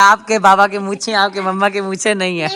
आपके बाबा के मूछे आपके मम्मा के मूछे नहीं है।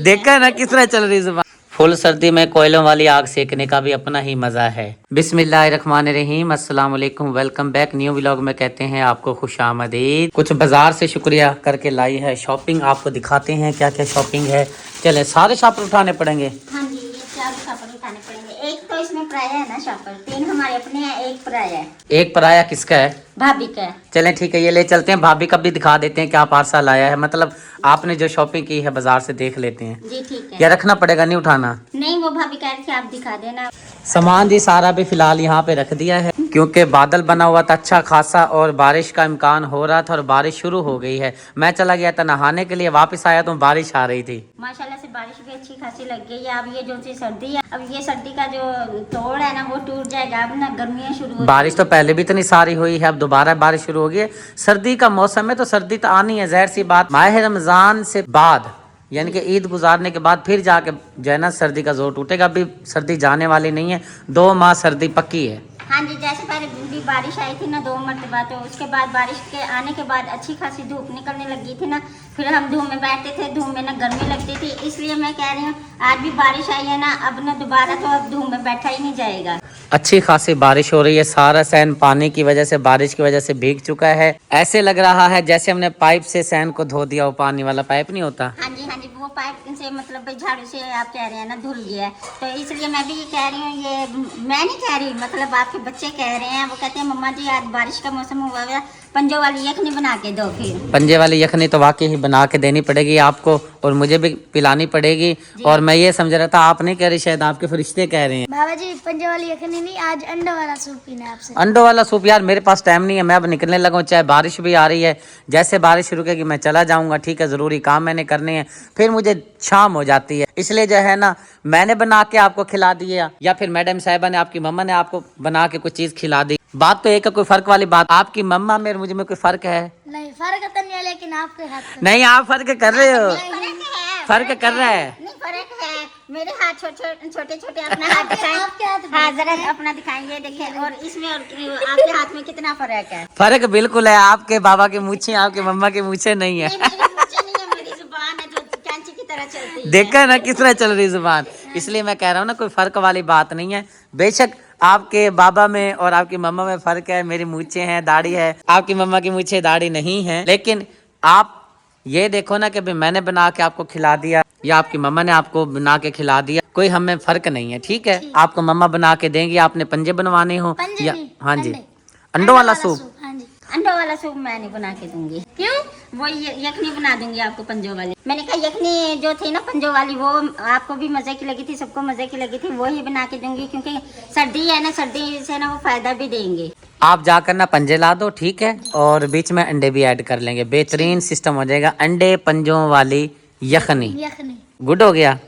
देखा ना किस तरह चल रही जुबान। फुल सर्दी में कोयलों वाली आग सेकने का भी अपना ही मजा है। बिस्मिल्लाहिर्रहमानिर्रहीम, अस्सलाम वालेकुम, वेलकम बैक। न्यू व्लॉग में कहते हैं आपको खुशामदीद। कुछ बाजार से शुक्रिया करके लाई है शॉपिंग, आपको दिखाते हैं क्या क्या शॉपिंग है। चले सारे शॉपर उठाने पड़ेंगे। हाँ जी, ये 4 शॉपर उठाने पड़ेंगे। एक तो इसमें पराया है ना शॉपर, 3 हमारे अपने हैं, एक पराया है। एक पराया किसका है? भाभी का है। चलें ठीक है, ये ले चलते हैं। भाभी का भी दिखा देते हैं क्या पार्सल आया है, मतलब आपने जो शॉपिंग की है बाजार से देख लेते हैं। जी ठीक है। क्या रखना पड़ेगा, नहीं उठाना? नहीं, वो भाभी कह रही थी आप दिखा देना। सामान जी सारा भी फिलहाल यहाँ पे रख दिया है क्योंकि बादल बना हुआ था अच्छा खासा और बारिश का इम्कान हो रहा था और बारिश शुरू हो गई है। मैं चला गया था नहाने के लिए, वापस आया तो बारिश आ रही थी। माशाल्लाह से बारिश भी अच्छी खासी लग गई है। अब ये जो सी सर्दी है, अब ये सर्दी का जो तोड़ है ना वो टूट जाएगा। अब ना गर्मियाँ शुरू हो। बारिश तो पहले भी इतनी सारी हुई है, अब दोबारा बारिश शुरू हो गई है। सर्दी का मौसम है तो सर्दी तो आनी है, जाहिर सी बात। माह रमजान से बाद यानी कि ईद गुजारने के बाद फिर जाके जो है ना सर्दी का जोर टूटेगा। अभी सर्दी जाने वाली नहीं है, 2 माह सर्दी पक्की है। हाँ जी, जैसे पहले भी बारिश आई थी ना 2 मरतबा, तो उसके बाद बारिश के आने के बाद अच्छी खासी धूप निकलने लगी थी ना, फिर हम धूप में बैठते थे, धूप में ना गर्मी लगती थी। इसलिए मैं कह रही हूँ आज भी बारिश आई है ना, अब ना दोबारा तो अब धूप में बैठा ही नहीं जाएगा। अच्छी खासी बारिश हो रही है, सारा सैन पानी की वजह से, बारिश की वजह से भीग चुका है। ऐसे लग रहा है जैसे हमने पाइप से सैन को धो दिया हो, पानी वाला पाइप नहीं होता। हाँ जी, वो पाइप से मतलब झाड़ू से आप कह रहे हैं ना धुल गया है, तो इसलिए मैं भी ये कह रही हूँ, ये मैं नहीं कह रही, मतलब आपके बच्चे कह रहे हैं। वो कहते हैं मम्मा जी आज बारिश का मौसम हुआ है, पंजों वाली यखनी बना के दो। फिर पंजे वाली यखनी तो वाकई ही बना के देनी पड़ेगी आपको और मुझे भी पिलानी पड़ेगी। और मैं ये समझ रहा था आप नहीं कह रही, शायद आपके फरिश्ते कह रहे हैं। बाबा जी पंजे वाली यखनी नहीं, आज अंडों वाला सूप पीना है आपसे। अंडों वाला सूप? यार मेरे पास टाइम नहीं है, मैं अब निकलने लगा हूँ, चाहे बारिश भी आ रही है। जैसे बारिश रुकेगी मैं चला जाऊंगा, ठीक है, जरूरी काम मैंने करने हैं, फिर मुझे शाम हो जाती है। इसलिए जो है ना मैंने बना के आपको खिला दिया या फिर मैडम साहिबा ने, आपकी मम्मा ने आपको बना के कुछ चीज खिला दी। बात तो एक है, कोई फर्क वाली बात। आपकी मम्मा में मुझे में कोई फर्क है? नहीं, फर्क तो नहीं है, लेकिन आपके हाथ नहीं, आप फर्क कर रहे हो, फर्क कर रहा है। नहीं फर्क है, मेरे हाथ छोटे छोटे अपना हाथ दिखाएं। हाँ जरा अपना दिखाएंगे, देखें। और इसमें और आपके हाथ में कितना फर्क है? फर्क बिल्कुल है, आपके बाबा के मूछे आपके मम्मा के मूछे नहीं है। मेरी जुबान है जो कैंची की तरह चलती है। देखा ना किस तरह चल रही जुबान। इसलिए मैं कह रहा हूँ ना कोई फर्क वाली बात नहीं है। बेशक आपके बाबा में और आपकी मम्मा में फर्क है, मेरी मूछे हैं, दाढ़ी है, आपकी मम्मा की मूछे दाढ़ी नहीं है। लेकिन आप ये देखो ना कि मैंने बना के आपको खिला दिया या आपकी मम्मा ने आपको बना के खिला दिया, कोई हमें फर्क नहीं है, ठीक है। आपको मम्मा बना के देंगी, आपने पंजे बनवाने हो या? हाँ जी, अंडों वाला सूप। अंडों वाला सूप मैं नहीं बना के दूंगी। क्यों? वो यखनी बना दूंगी आपको पंजों वाली। मैंने कहा यखनी जो थी ना पंजों वाली, वो आपको भी मजे की लगी थी, सबको मजे की लगी थी, वो ही बना के दूंगी। क्योंकि सर्दी है ना, सर्दी से ना वो फायदा भी देंगे। आप जाकर ना पंजे ला दो, ठीक है, और बीच में अंडे भी ऐड कर लेंगे, बेहतरीन सिस्टम हो जाएगा। अंडे पंजों वाली यखनी गुड हो गया।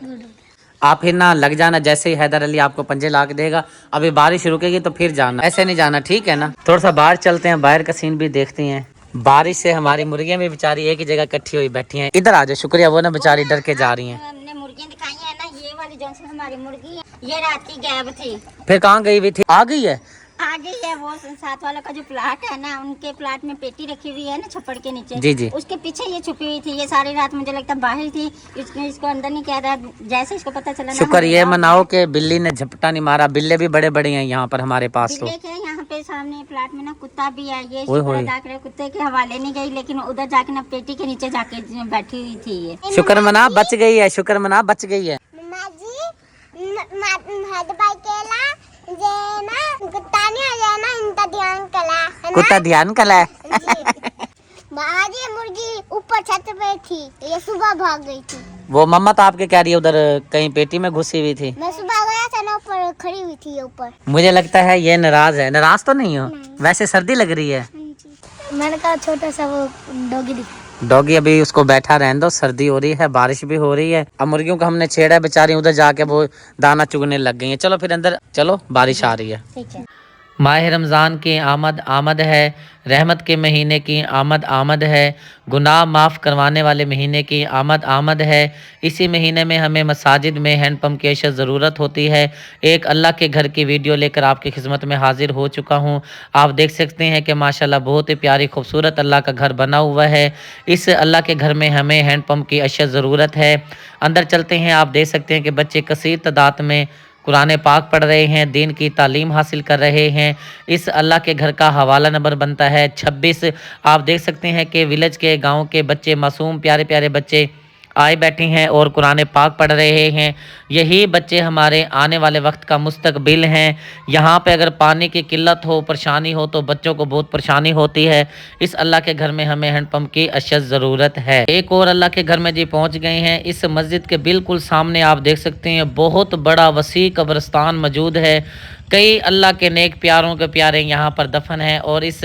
आप फिर ना लग जाना, जैसे ही हैदर अली आपको पंजे ला के देगा, अभी बारिश रुकेगी तो फिर जाना, ऐसे नहीं जाना, ठीक है ना। थोड़ा सा बाहर चलते हैं, बाहर का सीन भी देखते हैं। बारिश से हमारी मुर्गियां भी बेचारी एक ही जगह इकट्ठी हुई बैठी हैं। इधर आ जाओ, शुक्रिया, वो ना बेचारी डर के जा रही हैं। हमने मुर्गियां दिखाई है ना, ये वाली जो हमारी मुर्गी है, ये रात की गायब थी। फिर कहाँ गई हुई थी? आ गई है, आ गई है। वो साथ वाला का जो प्लाट है ना, उनके प्लाट में पेटी रखी हुई है ना छप्पड़ के नीचे, जी जी, उसके पीछे ये छुपी हुई थी। ये सारी रात मुझे लगता बाहर थी, इसको अंदर नहीं किया था। जैसे इसको पता चला, शुक्र ये मनाओ कि बिल्ली ने झपटा नहीं मारा। बिल्ले भी बड़े बड़े हैं यहाँ पर हमारे पास। तो यहाँ पे सामने प्लाट में ना कुत्ता भी है, ये जाकर कुत्ते के हवाले नहीं गई, लेकिन उधर जाके ना पेटी के नीचे जाके बैठी हुई थी। ये शुक्र मना बच गई है, शुक्र मना बच गई है। कुत्ता ध्यान कला मुर्गी ऊपर छत पे थी, ये सुबह भाग गई थी। वो मम्मा तो आपके कह रही है उधर कहीं पेटी में घुसी हुई थी। मैं सुबह गया था ना, ऊपर खड़ी हुई थी ऊपर। मुझे लगता है ये नाराज है। नाराज तो नहीं हो? वैसे सर्दी लग रही है। मैंने कहा छोटा सा वो डॉगी दिखा। डॉगी अभी उसको बैठा रहने दो, सर्दी हो रही है, बारिश भी हो रही है। अब मुर्गियों को हमने छेड़ा है, बेचारी उधर जाके वो दाना चुगने लग गई है। चलो फिर अंदर चलो, बारिश आ रही है। ठीक है। माह रमज़ान की आमद आमद है, रहमत के महीने की आमद आमद है, गुनाह माफ़ करवाने वाले महीने की आमद आमद है। इसी महीने में हमें मसाजिद में हैंडपम्प की अशद ज़रूरत होती है। एक अल्लाह के घर की वीडियो लेकर आपकी खिदमत में हाजिर हो चुका हूँ। आप देख सकते हैं कि माशाल्लाह बहुत ही प्यारी खूबसूरत अल्लाह का घर बना हुआ है। इस अल्लाह के घर में हमें हैंडपम्प की अशद ज़रूरत है। अंदर चलते हैं। आप देख सकते हैं कि बच्चे कसीर तादाद में कुरान पाक पढ़ रहे हैं, दीन की तालीम हासिल कर रहे हैं। इस अल्लाह के घर का हवाला नंबर बनता है 26। आप देख सकते हैं कि विलेज के गांव के बच्चे, मासूम प्यारे प्यारे बच्चे आए बैठे हैं और कुरान पाक पढ़ रहे हैं। यही बच्चे हमारे आने वाले वक्त का मुस्तकबिल हैं। यहाँ पे अगर पानी की किल्लत हो, परेशानी हो तो बच्चों को बहुत परेशानी होती है। इस अल्लाह के घर में हमें हैंडपम्प की अशद ज़रूरत है। एक और अल्लाह के घर में जी पहुँच गए हैं। इस मस्जिद के बिल्कुल सामने आप देख सकते हैं बहुत बड़ा वसी कब्रिस्तान मौजूद है। कई अल्लाह के नेक प्यारों के प्यारे यहाँ पर दफन हैं और इस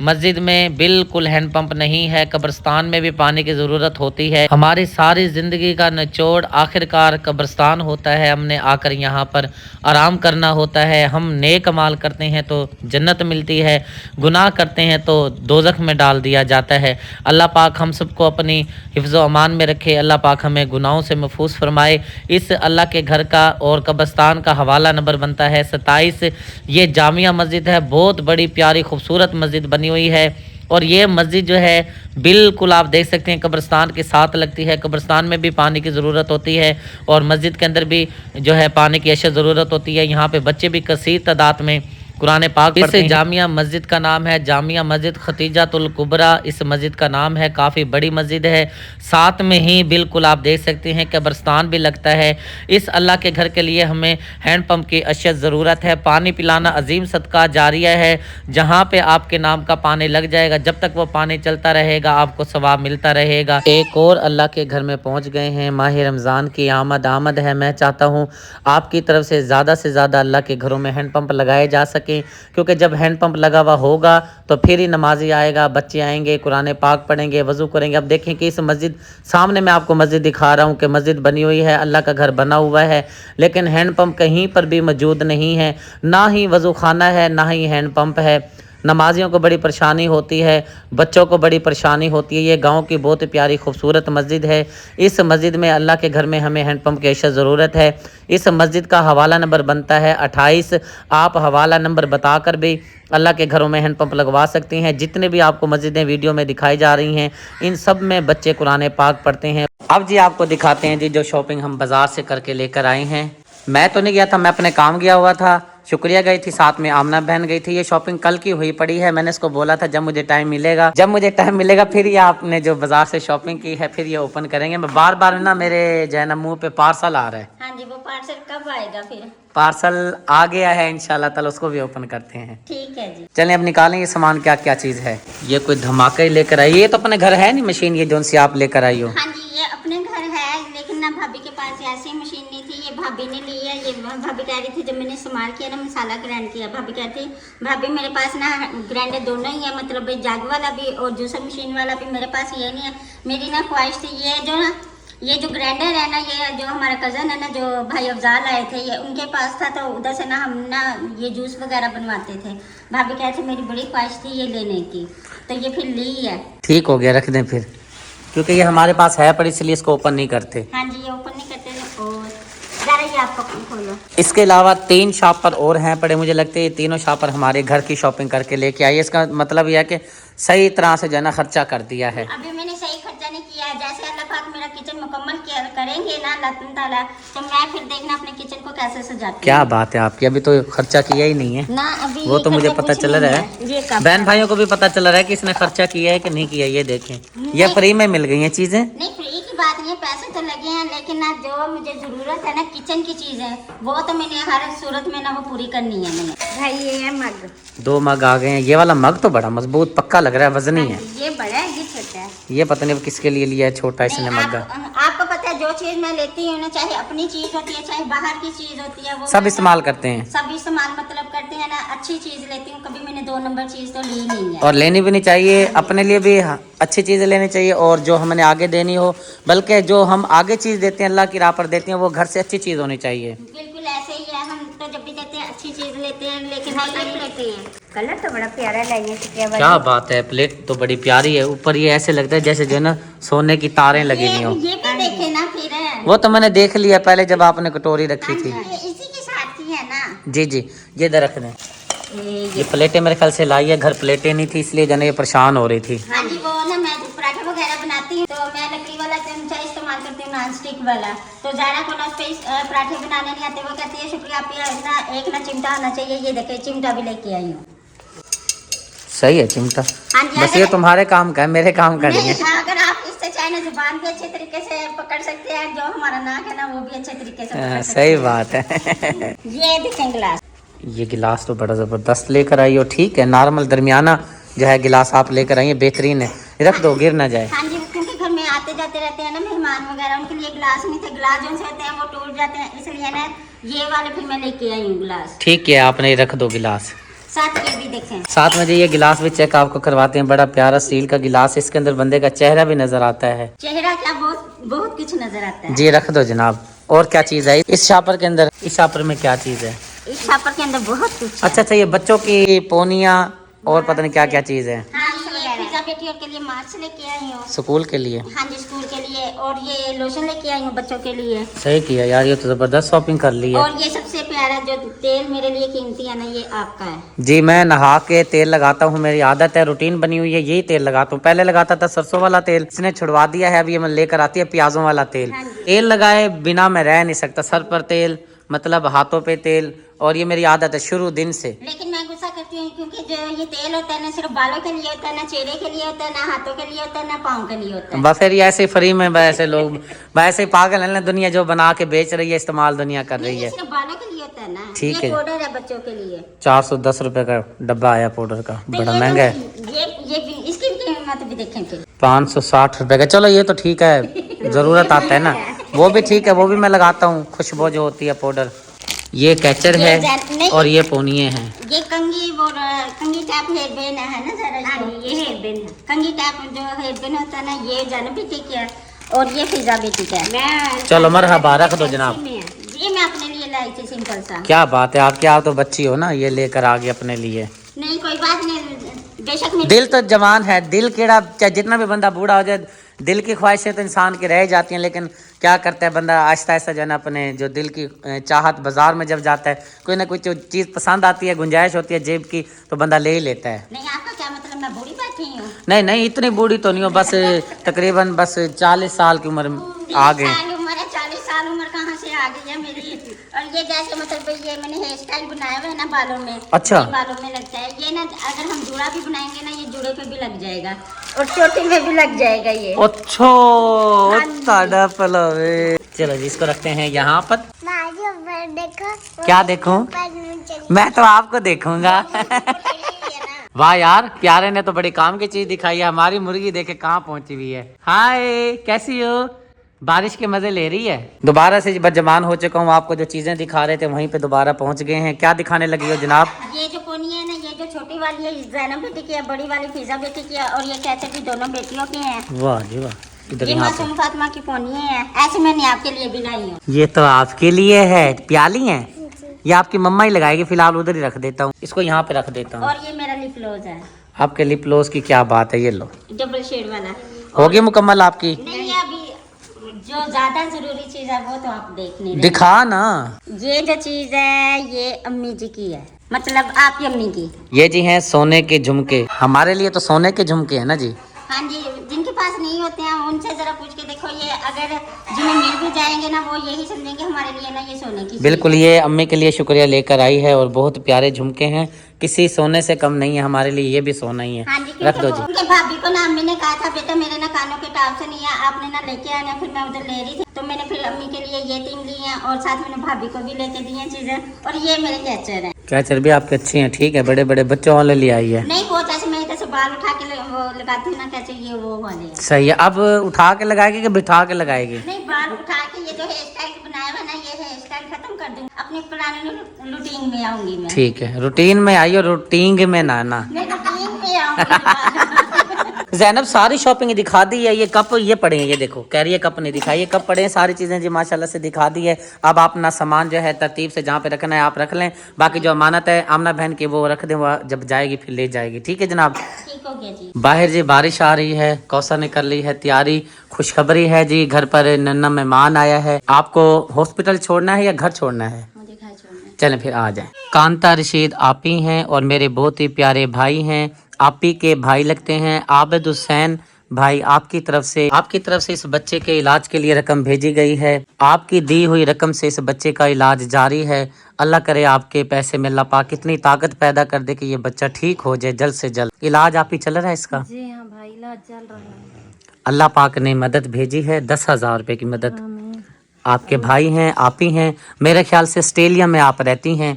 मस्जिद में बिल्कुल हैंडपम्प नहीं है। कब्रिस्तान में भी पानी की ज़रूरत होती है। हमारी सारी ज़िंदगी का निचोड़ आखिरकार कब्रिस्तान होता है। हमने आकर यहाँ पर आराम करना होता है। हम नेक अमाल करते हैं तो जन्नत मिलती है, गुनाह करते हैं तो दोज़ख में डाल दिया जाता है। अल्लाह पाक हम सबको अपनी हिफ्ज़ व अमान में रखे। अल्लाह पाक हमें गुनाहों से महफूज फरमाए। इस अल्लाह के घर का और कब्रिस्तान का हवाला नंबर बनता है 27। ये जामिया मस्जिद है, बहुत बड़ी प्यारी खूबसूरत मस्जिद बनी हुई है। और ये मस्जिद जो है बिल्कुल आप देख सकते हैं कब्रिस्तान के साथ लगती है। कब्रिस्तान में भी पानी की ज़रूरत होती है और मस्जिद के अंदर भी जो है पानी की अशद ज़रूरत होती है। यहाँ पे बच्चे भी कसीर तादाद में कुरान पाक पढ़ते हैं। इस जामिया मस्जिद का नाम है जामिया मस्जिद खतीजातुल कुबरा। इस मस्जिद का नाम है, काफ़ी बड़ी मस्जिद है। साथ में ही बिल्कुल आप देख सकते हैं कब्रिस्तान भी लगता है। इस अल्लाह के घर के लिए हमें हैंडपम्प की अशद ज़रूरत है। पानी पिलाना अजीम सदका जारिया है। जहाँ पे आपके नाम का पानी लग जाएगा, जब तक वो पानी चलता रहेगा आपको सवाब मिलता रहेगा। एक और अल्लाह के घर में पहुँच गए हैं। माह रमज़ान की आमद आमद है। मैं चाहता हूँ आपकी तरफ से ज़्यादा अल्लाह के घरों में हैंडपम्प लगाए जा सके, क्योंकि जब हैंडपम्प लगा हुआ होगा तो फिर ही नमाजी आएगा, बच्चे आएंगे, कुरान पाक पढ़ेंगे, वज़ू करेंगे। अब देखें कि इस मस्जिद सामने मैं आपको मस्जिद दिखा रहा हूँ कि मस्जिद बनी हुई है, अल्लाह का घर बना हुआ है, लेकिन हैंडपम्प कहीं पर भी मौजूद नहीं है। ना ही वज़ू खाना है, ना ही हैंडपम्प है। नमाजियों को बड़ी परेशानी होती है, बच्चों को बड़ी परेशानी होती है। ये गांव की बहुत ही प्यारी खूबसूरत मस्जिद है। इस मस्जिद में अल्लाह के घर में हमें हैंडपम्प की अशद ज़रूरत है। इस मस्जिद का हवाला नंबर बनता है 28। आप हवाला नंबर बताकर भी अल्लाह के घरों में हैंडपम्प लगवा सकती हैं। जितने भी आपको मस्जिदें वीडियो में दिखाई जा रही हैं, इन सब में बच्चे कुरान पाक पढ़ते हैं। अब जी आपको दिखाते हैं जी जो शॉपिंग हम बाज़ार से करके लेकर आए हैं। मैं तो नहीं गया था, मैं अपने काम गया हुआ था। शुक्रिया गई थी, साथ में आमना बहन गई थी। ये शॉपिंग कल की हुई पड़ी है। मैंने इसको बोला था जब मुझे टाइम मिलेगा फिर ये आपने जो बाजार से शॉपिंग की है फिर ये ओपन करेंगे। मैं बार ना मेरे जो है ना मुँह पे पार्सल आ रहा है। हाँ जी, वो पार्सल कब आएगा फिर? पार्सल आ गया है इंशाल्लाह ताला, उसको भी ओपन करते हैं। ठीक है जी। चलें अब निकालें ये सामान क्या क्या चीज़ है। ये कोई धमाका ही लेकर आई। ये तो अपने घर है नहीं मशीन, ये जो सी आप लेकर आई हो। हाँ जी, ये अपने घर है, लेकिन ना भाभी के पास ऐसी मशीन नहीं थी, ये भाभी ने ली है। ये भाभी कह रही थी जब मैंने इस्तेमाल किया ना, मसाला ग्राइंड किया, भाभी कहती भाभी मेरे पास ना ग्राइंडर दोनों ही है, मतलब जग वाला भी और जूसर मशीन वाला भी मेरे पास ये नहीं है। मेरी ना ख्वाहिश थी ये जो ग्राइंडर है ना, ये जो हमारा कज़न है ना, जो भाई अफजाल आए थे, ये उनके पास था, तो उधर से ना हम ना ये जूस वगैरह बनवाते थे। भाभी कहते मेरी बड़ी ख्वाहिश थी ये लेने की, तो ये फिर ली है। ठीक हो गया, रख दें फिर, क्योंकि ये हमारे पास है पर इसलिए इसको ओपन नहीं करते। हाँ जी, ये ओपन नहीं करते। और जरा ये आपको खोलो। इसके अलावा 3 शॉपर और हैं पड़े। मुझे लगता है ये तीनों शॉपर हमारे घर की शॉपिंग करके लेके आइए। इसका मतलब यह है कि सही तरह से जो है ना खर्चा कर दिया है। अभी मैंने सही खर्चा नहीं किया है। जैसे अल्लाह पाक मेरा किचन मुकम्मल करेंगे ना अल्लाह ताला, तो मैं फिर देखना अपने किचन को कैसे सजाती हूं। क्या बात है आपकी, अभी तो खर्चा किया ही नहीं है ना। अभी वो तो मुझे पता चल रहा है, बहन भाइयों को भी पता चल रहा है कि इसने खर्चा किया है कि नहीं किया। ये देखें, ये फ्री में मिल गई हैं चीजें। नहीं, फ्री की बात नहीं है, पैसे तो लगे हैं, लेकिन ना जो मुझे जरूरत है ना किचन की चीज है, वो तो मैंने हर सूरत में ना वो पूरी करनी है मैंने। भाई ये है मग, 2 मग आ गए हैं। ये वाला मग तो बड़ा मजबूत पक्का लग रहा है, वजनी है। ये बड़ा है, ये छोटा है। ये पता नहीं किसके लिए लिया है छोटा इसने मग्गा। आपको पता है जो चीज मैं लेती हूँ ना, चाहे अपनी चीज होती है चाहे बाहर की चीज होती है, वो सब इस्तेमाल करते हैं। सब इस्तेमाल मतलब करते हैं ना। अच्छी चीज लेती हूँ, कभी मैंने 2 नंबर चीज तो ली नहीं है। और लेनी भी नहीं चाहिए, अपने लिए भी अच्छी चीजें लेनी चाहिए और जो हमने आगे देनी हो, बल्कि जो हम आगे चीज देते हैं अल्लाह की राह पर देते हैं, वो घर से अच्छी चीज होनी चाहिए। बिल्कुल ऐसे ही है, हम तो जब भी देते हैं अच्छी चीज लेते हैं, लेकिन हम नहीं लेते हैं। कलर तो बड़ा प्यारा लाइए क्या बात है, प्लेट तो बड़ी प्यारी है। ऊपर ये ऐसे लगता है जैसे जो है ना सोने की तारें लगी हुई हो। ये भी देखे ना फिर। वो तो मैंने देख लिया पहले जब आपने कटोरी रखी थी। ये इसी के साथ ही है ना। जी जी, ये इधर रख दें। ये प्लेटें मेरे ख्याल से लाई है, घर प्लेटें नहीं थी इसलिए जने ये परेशान हो रही थी। हाँ जी, वो ना मैं पराठे वगैरह बनाती हूँ तो मैं लकड़ी वाला चमचा इस्तेमाल करती हूँ, नॉन स्टिक वाला। तो ज़ारा को ना उस पे पराठे बनाने नहीं आते, वो कहती है शुक्रिया आप ना एक ना चिमटा होना चाहिए। ये देखिए चिमटा भी लेके आई हूँ। सही है चिमटा। हाँ जी, बस ये तुम्हारे काम का है, मेरे काम का नहीं है। अगर आप इससे चाहे ना जुबान भी अच्छे तरीके से पकड़ सकते हैं, जो हमारा नाक है ना वो भी अच्छे तरीके से पकड़ सकते सही हैं। बात है। ये देखें गिलास। ये गिलास तो बड़ा ज़बरदस्त लेकर आई हो। ठीक है, नॉर्मल दरमियाना जो है गिलास आप लेकर आई है, बेहतरीन है। रख दो, गिर ना जाए। हाँ जी, क्योंकि घर में आते जाते रहते हैं ना मेहमान वगैरह, उनके लिए गिलास नहीं थे। गिलास जो से होते हैं वो टूट जाते हैं, इसलिए ना ये वाले फिर मैं लेके आई हूँ गिलास। ठीक है, आपने रख दो गिलास। साथ ये भी देखें। साथ में जो ये गिलास भी चेक आपको करवाते हैं। बड़ा प्यारा स्टील का गिलास, इसके अंदर बंदे का चेहरा भी नजर आता है। चेहरा क्या, बहुत बहुत कुछ नजर आता है। जी रख दो जनाब। और क्या चीज़ है इस शापर के अंदर? इस शापर में क्या चीज़ है? इस छापर के अंदर बहुत कुछ है। अच्छा, ये बच्चों की पोनिया और पता नहीं क्या क्या चीज़ है। हाँ, ये पिज्जा बेटी और के लिए मार्क्स लेके आई हूँ। स्कूल के लिए? हाँ जी, स्कूल के लिए। और ये लोशन लेके आई हूँ बच्चों के लिए। सही किया यार, ये तो जबरदस्त शॉपिंग कर ली है। और ये सबसे प्यारा जो तेल मेरे लिए कीमती है ना, ये आपका है। जी, मैं नहा के तेल लगाता हूँ, मेरी आदत है, रूटीन बनी हुई है, यही तेल लगाता हूँ। पहले लगाता था सरसों वाला तेल, इसने छुड़वा दिया है। अब ये मैं लेकर आती है प्याजों वाला तेल। हाँ जी। तेल लगाए बिना मैं रह नहीं सकता। सर पर तेल, मतलब हाथों पे तेल, और ये मेरी आदत है शुरू दिन से। लेकिन मैं गुस्सा करती हूँ क्योंकि जो ये तेल होता है ना सिर्फ बालों के लिए होता है, ना चेहरे के लिए होता है, ना हाथों के लिए होता है, ना पाँव के लिए होता है। बस फिर ये ऐसे फ्री में वैसे लोग वैसे पागल है ना, दुनिया जो बना के बेच रही है, इस्तेमाल दुनिया कर रही ये है। सिर्फ बालों के लिए होता है ना। ठीक ये है। पाउडर है बच्चों के लिए। 410 रुपए का डब्बा आया पाउडर का, तो बड़ा ये महंगा है। ये भी इसकी भी कीमत भी देखें फिर। 560 रुपए का। चलो ये तो ठीक है, जरूरत आता है ना, वो भी ठीक है, वो भी मैं लगाता हूँ, खुशबू जो होती है पाउडर। ये कैचर ये है और ये पोनिये हैं। ये कंगी वो कंगी टैप हेयर बैन है ना जरा। ये हेयर बैन है, कंगी टैप जो हेयर बैन होता है ना, ये जाना बेटी का है और ये फिजा बेटी का है। मैं चलो मरहबा, रख दो जनाब। ये मैं अपने लिए लाई थी सिंपल सा। क्या बात है, आपके आप तो बच्ची हो ना, ये लेकर आ गए अपने लिए। नहीं कोई बात नहीं, बेशक मेरी दिल तो जवान है, दिल केड़ा, चाहे जितना भी बंदा बूढ़ा हो जाए, दिल की ख्वाहिशें तो इंसान की रह जाती हैं, लेकिन क्या करता है बंदा आहिस्ता आहिस्ता जो है ना अपने जो दिल की चाहत, बाजार में जब जाता है कोई ना कोई जो चीज़ पसंद आती है, गुंजाइश होती है जेब की, तो बंदा ले ही लेता है। नहीं, आपका क्या मतलब, मैं बूढ़ी बैठी हूँ? नहीं नहीं, इतनी बूढ़ी तो नहीं हो, बस तकरीबन बस 40 साल की उम्र आ गए। 40 साल उम्र कहाँ से आ गई है मेरी। और ये जैसे मतलब ये मैंने हेयर स्टाइल बनाया हुआ है ना बालों में। अच्छा। ये बालों में लगता है ये ना, अगर हम जूड़ा भी बनाएंगे ना, ये जूड़े पे भी लग जाएगा और चोटी में भी लग जाएगा ये। अच्छो ताड़ा पलावे। चलो जी, इसको रखते हैं यहाँ पर। देखो क्या देखूं? मैं तो आपको देखूंगा। वाह यार, प्यारे ने तो बड़ी काम की चीज दिखाई है। हमारी मुर्गी देखे कहाँ पहुंची हुई है। हाय, कैसी हो? बारिश के मजे ले रही है। दोबारा से बदजमान हो चुका हूँ, आपको जो चीजें दिखा रहे थे वहीं पे दोबारा पहुंच गए हैं। क्या दिखाने लगी हो जनाब? ये जो पोनी है ना, ये जो छोटी वाली है जैनब बेटी की है, बड़ी वाली फिजा बेटी की है, और ये कहते की दोनों बेटियों की है। वाह जी वाह। इधर ये यहाँ पे मासूम फातिमा की पोनी है, ऐसे मैंने आपके लिए भी लाई हूँ। ये तो आपके लिए है, प्याली है। ये आपकी मम्मा ही लगाएगी, फिलहाल उधर ही रख देता हूँ, इसको यहाँ पे रख देता हूँ। और ये मेरा लिप ग्लोज है। आपके लिप ग्लोस की क्या बात है, ये लो। डबल शेड वाला। होगी मुकम्मल आपकी? नहीं, अभी जो ज्यादा जरूरी चीज है वो तो आप देख नहीं रहे। दिखा ना। ये जो चीज है ये अम्मी जी की है, मतलब आपकी अम्मी की। ये जी हैं सोने के झुमके। हमारे लिए तो सोने के झुमके है ना जी। हाँ जी, जिनके पास नहीं होते हैं उनसे जरा पूछ के देखो, ये अगर जिन्हें मिल भी जाएंगे ना, वो यही समझेंगे हमारे लिए ना ये सोने की। बिल्कुल, ये अम्मी के लिए शुक्रिया लेकर आई है, और बहुत प्यारे झुमके हैं, किसी सोने से कम नहीं है हमारे लिए, ये भी सोना ही है। हाँ जी, रख दो जी। उनके भाभी को ना अम्मी ने कहा था, बेटा मेरे ना कानों के टाप से नहीं है, आपने ना लेके आना। फिर मैं उधर ले रही थी तो मैंने फिर अम्मी के लिए ये 3 ली हैं, और साथ मैंने भाभी को भी लेके दी हैं चीजें। और ये मेरे कैचर है। कैचर भी आपके अच्छे हैं, ठीक है, बड़े बड़े बच्चों वाले ले आई है। नहीं, वो जैसे मैं इधर से बाल उठा के वो लगाती हूँ ना कैचर, ये वो वाले हैं। सही है। अब उठा के लगाएगी कि बिठा के लगाएगी? नहीं, बाल उठा के ये जो हेयर स्टाइल बनाया हुआ ना, ये हेयर स्टाइल खत्म कर दूंगी, अपने पुराने रूटीन में आऊंगी मैं। ठीक है, रूटीन में आई और रूटीन में ना ना। मैं रूटीन में आऊंगी। जैनब सारी शॉपिंग दिखा दी है। ये कप ये पड़े हैं, ये देखो कह रही है कप नहीं दिखाई, ये कप पड़े हैं, सारी चीज़ें जी माशाल्लाह से दिखा दी है। अब आप अपना सामान जो है तरतीब से जहाँ पे रखना है आप रख लें, बाकी जो अमानत है आमना बहन की वो रख दें, वो जब जाएगी फिर ले जाएगी। ठीक है जनाब। ठीक हो गया जी। बाहर जी बारिश आ रही है, कौसर ने कर ली है तैयारी। खुशखबरी है जी, घर पर नन्ना मेहमान आया है। आपको हॉस्पिटल छोड़ना है या घर छोड़ना है? मुझे घर छोड़ना है। चलें फिर आ जाएं। कांता रशीद आप ही हैं और मेरे बहुत ही प्यारे भाई हैं, आप ही के भाई लगते हैं। आबिद हुसैन भाई आपकी तरफ से इस बच्चे के इलाज के लिए रकम भेजी गई है। आपकी दी हुई रकम से इस बच्चे का इलाज जारी है। अल्लाह करे आपके पैसे में अल्लाह पाक कितनी ताकत पैदा कर दे कि ये बच्चा ठीक हो जाए जल्द से जल्द। इलाज आप ही चल रहा है इसका? जी हाँ भाई, इलाज चल रहा है। अल्लाह पाक ने मदद भेजी है, 10,000 रुपए की मदद। आपके भाई हैं, आप ही हैं। मेरे ख्याल से ऑस्ट्रेलिया में आप रहती हैं,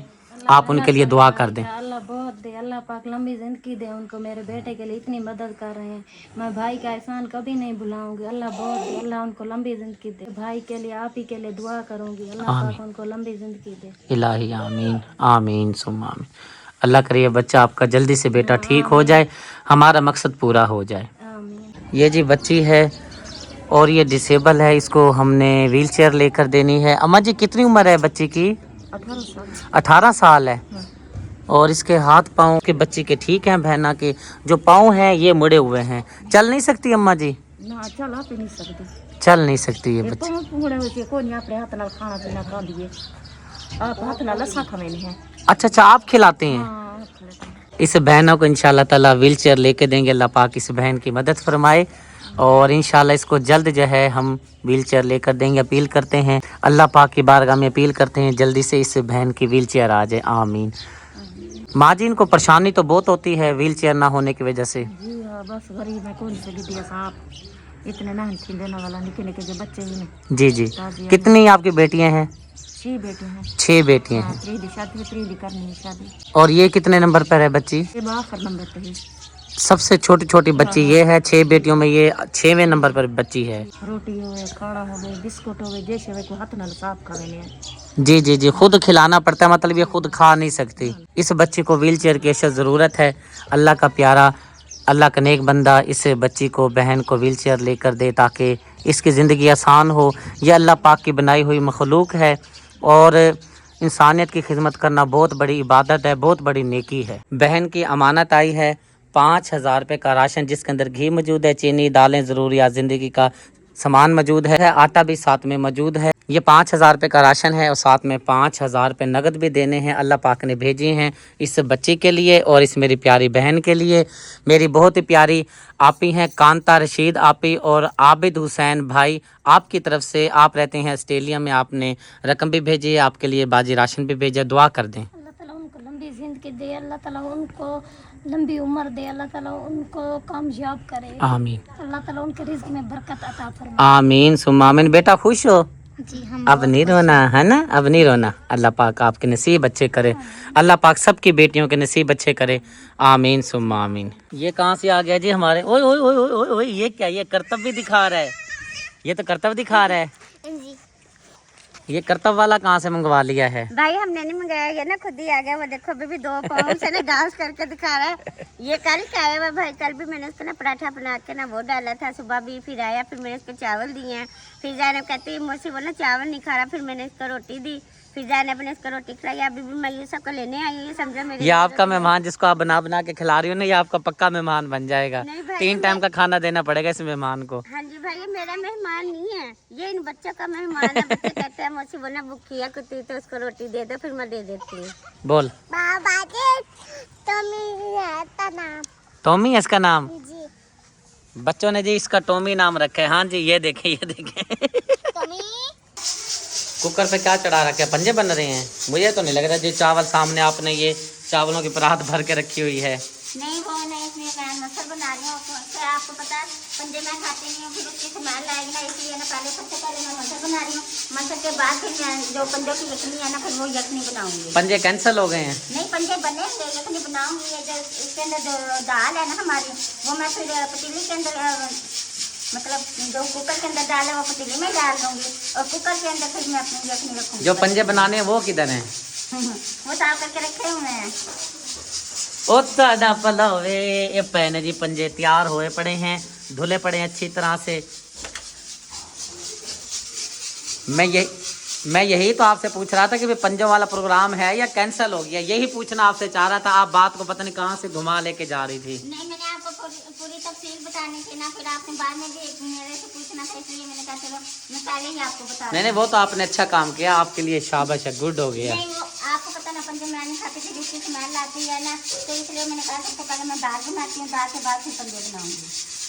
आप उनके लिए दुआ कर दें। अल्लाह बहुत दे, अल्लाह पाक लंबी जिंदगी दे उनको। मेरे बेटे के लिए इतनी मदद कर रहे हैं, मैं भाई का एहसान कभी नहीं भुलाऊंगी। अल्लाह बहुत दे, अल्लाह उनको लंबी जिंदगी दे। भाई के लिए आप ही के लिए दुआ करूंगी, अल्लाह पाक उनको लंबी जिंदगी दे। इलाही आमीन आमीन सुम्मा आमीन। अल्लाह करे ये बच्चा आपका जल्दी से बेटा ठीक हो जाए, हमारा मकसद पूरा हो जाए। आमीन। ये जी बच्ची है और ये डिसेबल है, इसको हमने व्हील चेयर लेकर देनी है। अम्मा जी कितनी उम्र है बच्ची की? 18 साल है। और इसके हाथ पाँव के बच्ची के ठीक हैं, बहना के जो पाँव हैं ये मुड़े हुए हैं, चल नहीं सकती अम्मा जी? ना चल आप नहीं सकती, चल नहीं सकती ये बच्ची। खाना पीना खा दिए आप हाथ ना लसा खमेल है। अच्छा अच्छा आप खिलाते हैं? इस बहनों को इंशाल्लाह ताला व्हील चेयर लेके देंगे। अल्लाह पाक इस बहन की मदद फरमाए और इंशाल्लाह इसको जल्द जो है हम व्हील चेयर लेकर देंगे। अपील करते हैं अल्लाह पाक की बारगाह में, अपील करते हैं जल्दी से इस बहन की व्हील चेयर आ जाए। आमीन। माँ जी इनको परेशानी तो बहुत होती है व्हील चेयर ना होने की वजह से। जी हाँ, बस गरीब में कौन से दिया साहब, इतने मेहनत देने वाला निके निके जो बच्चे ही ने। जी जी। कितनी आपकी बेटियां हैं? 6 बेटे हैं। 6 बेटियां हैं। शादी करनी है शादी। और ये कितने नंबर पर है बच्ची? ये आखिर नंबर पे है। सबसे छोटी छोटी बच्ची ये है, 6 बेटियों में ये 6वें नंबर पर बच्ची है। रोटी हो गए, खाना हो गए, बिस्कुट हो गए, जैसे वे को हाथ नाल साफ करे। जी जी जी, खुद खिलाना पड़ता है, मतलब ये खुद खा नहीं सकती। इस बच्ची को व्हील चेयर की अशद ज़रूरत है। अल्लाह का प्यारा, अल्लाह का नेक बंदा इस बच्ची को, बहन को व्हील चेयर लेकर दे ताकि इसकी ज़िंदगी आसान हो। ये अल्लाह पाक की बनाई हुई मखलूक है और इंसानियत की खिदमत करना बहुत बड़ी इबादत है, बहुत बड़ी नेकी है। बहन की अमानत आई है 5,000 रुपये का राशन, जिसके अंदर घी मौजूद है, चीनी, दालें, ज़रूरियात ज़िंदगी का सामान मौजूद है, आटा भी साथ में मौजूद है। ये 5,000 रुपये का राशन है और साथ में 5,000 रुपये नगद भी देने हैं। अल्लाह पाक ने भेजे हैं इस बच्ची के लिए और इस मेरी प्यारी बहन के लिए। मेरी बहुत ही प्यारी आप ही हैं कांता रशीद आप ही और आबिद हुसैन भाई, आपकी तरफ से, आप रहते हैं ऑस्ट्रेलिया में, आपने रकम भी भेजी है, आपके लिए बाजी राशन भी भेजा। दुआ कर दें अल्लाह ताला उनको लंबी जिंदगी दे, अल्लाह ताला उनको लंबी उम्र दे, अल्लाह ताला उनको कामयाब करे। आमीन। अल्लाह ताला उनके रिज़्क़ में बरकत अता फरमाए। आमीन सुम्मा आमीन। बेटा खुश हो? जी हम अब नहीं रोना है ना, अब नहीं रोना। अल्लाह पाक आपके नसीब अच्छे करे, अल्लाह पाक सबकी बेटियों के नसीब अच्छे करे। आमीन सुम्मा आमीन। ये कहाँ से आ गया जी हमारे? ओए ओए ओए ओए ओए, ये क्या? ये करतब भी दिखा रहा है, ये तो करतब दिखा रहा है। जी ये करतब वाला कहाँ से मंगवा लिया है? भाई हमने नहीं मंगाया, ये ना खुद ही आ गया। वो देखो अभी भी 2 पाँव से ना डांस करके दिखा रहा है। ये कल का आया हुआ भाई, कल भी मैंने उसको ना पराठा बना के ना वो डाला था, सुबह भी फिर आया, फिर मैंने उसको चावल दिए हैं। फिर जाने कहती मुझसे वो ना चावल नहीं खा रहा, फिर मैंने इसको रोटी दी, फिर जाने अपने इसको रोटी खिलाई। अभी भी मैं ये सबको लेने आई हूँ, ये समझो मेरे। ये आपका मेहमान जिसको आप बना बना के खिला रही हो ना, ये आपका पक्का मेहमान बन जाएगा। नहीं भाई, 3 टाइम का खाना देना पड़ेगा इस मेहमान को। हाँ जी भाई, ये मेरा मेहमान नहीं है, ये इन बच्चों का मेहमान है। बच्चे कहते हैं मुझसे वो ना भूखी है कुत्ती, तो उसको रोटी दे दो, फिर मैं दे देती हूँ। बोल। बाबा जी नाम टॉमी है इसका नाम? जी बच्चों ने जी इसका टॉमी नाम रखा है। हाँ जी, ये देखें ये देखें। कुकर पे क्या चढ़ा रखे हैं? पंजे बन रहे हैं? मुझे तो नहीं लग रहा जी। चावल सामने आपने ये चावलों की परात भर के रखी हुई है। नहीं वो नहीं, इसमें मैं मसल बना रही हूँ। तो आपको पता है पंजे मैं खाती नहीं हूँ, फिर उसकी स्मेल आएगी ना, इसलिए ना सबसे पहले मैं मसल बना रही हूँ। मसल के बाद फिर मैं जो पंजों की यखनी है ना, फिर वो यखनी बनाऊंगी। पंजे कैंसिल हो गए हैं? नहीं पंजे बनेंगे, यखनी बनाऊंगी। ये जो इसके अंदर जो दाल है ना हमारी, वो मैं फिर पतीली के अंदर, मतलब जो कुकर के अंदर डाल है वो पतीली में डाल दूंगी, और कुकर के अंदर फिर मैं अपनी यखनी रखूंगी। जो पंजे बनाने हैं वो किधर हैं? वो साफ करके रखे हुए हैं। ओ साडा भला होवे। ये पैने जी पंजे तैयार हुए पड़े हैं, धुले पड़े हैं अच्छी तरह से। मैं यही तो आपसे पूछ रहा था कि भाई पंजों वाला प्रोग्राम है या कैंसिल हो गया, यही पूछना आपसे चाह रहा था। आप बात को पता नहीं कहाँ से घुमा लेके जा रही थी। नहीं, मैंने आपको पूरी तफसील बताने की ना, फिर आपने बाद में भी मेरे से पूछना था, इसलिए मैंने कहा चलो मैं पहले ही आपको बता नहीं, वो तो आपने अच्छा काम किया, आपके लिए शाबाश है, गुड हो गया। नहीं, वो आपको पता ना, पंजे मैं नहीं खाती थी, जिसकी स्मेल आती है ना, तो इसलिए मैंने कहा सबसे पहले मैं दाल बनाती हूँ, दाल के बाद फिर पंजे बनाऊंगी।